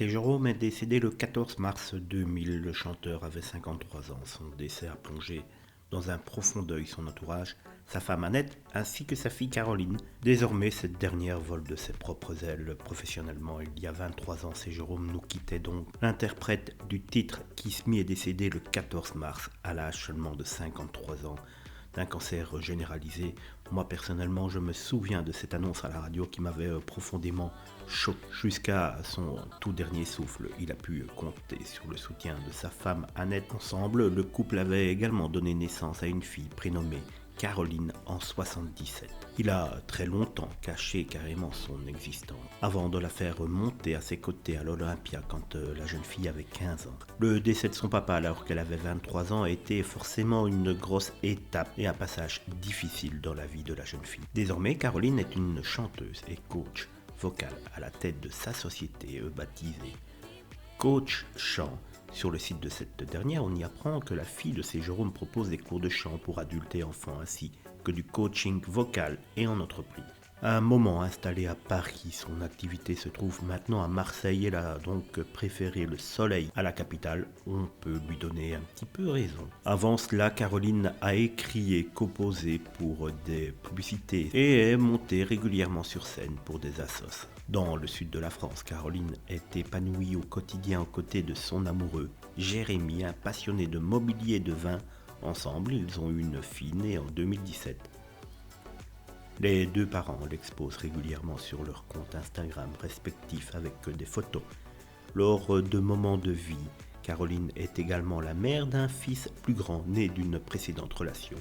Jérôme est décédé le 14 mars 2000. Le chanteur avait 53 ans. Son décès a plongé dans un profond deuil son entourage, sa femme Annette ainsi que sa fille Caroline. Désormais, cette dernière vole de ses propres ailes professionnellement. Il y a 23 ans, Jérôme nous quittait donc. L'interprète du titre Kiss Me est décédé le 14 mars à l'âge seulement de 53 ans d'un cancer généralisé. Moi personnellement, je me souviens de cette annonce à la radio qui m'avait profondément choqué. Jusqu'à son tout dernier souffle, il a pu compter sur le soutien de sa femme Annette. Ensemble, le couple avait également donné naissance à une fille prénommée Caroline en 77. Il a très longtemps caché carrément son existence, avant de la faire monter à ses côtés à l'Olympia quand la jeune fille avait 15 ans. Le décès de son papa alors qu'elle avait 23 ans a été forcément une grosse étape et un passage difficile dans la vie de la jeune fille. Désormais, Caroline est une chanteuse et coach vocale à la tête de sa société baptisée Coach Chant. Sur le site de cette dernière, on y apprend que la fille de Jérôme propose des cours de chant pour adultes et enfants ainsi que du coaching vocal et en entreprise. À un moment installée à Paris, son activité se trouve maintenant à Marseille. Elle a donc préféré le soleil à la capitale. On peut lui donner un petit peu raison. Avant cela, Caroline a écrit et composé pour des publicités et est montée régulièrement sur scène pour des assos. Dans le sud de la France, Caroline est épanouie au quotidien aux côtés de son amoureux, Jérémy, un passionné de mobilier et de vin. Ensemble, ils ont eu une fille née en 2017. Les deux parents l'exposent régulièrement sur leurs comptes Instagram respectifs avec des photos. Lors de moments de vie, Caroline est également la mère d'un fils plus grand né d'une précédente relation.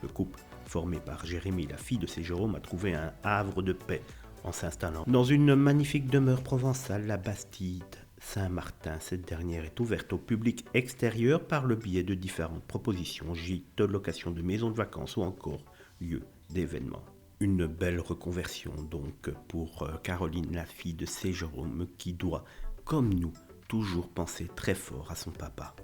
Le couple, formé par Jérémy, la fille de Jérôme, a trouvé un havre de paix en s'installant dans une magnifique demeure provençale, la Bastide Saint-Martin. Cette dernière est ouverte au public extérieur par le biais de différentes propositions, gîtes, location de maisons de vacances ou encore lieux d'événements. Une belle reconversion donc pour Caroline, la fille de Jérôme, qui doit, comme nous, toujours penser très fort à son papa.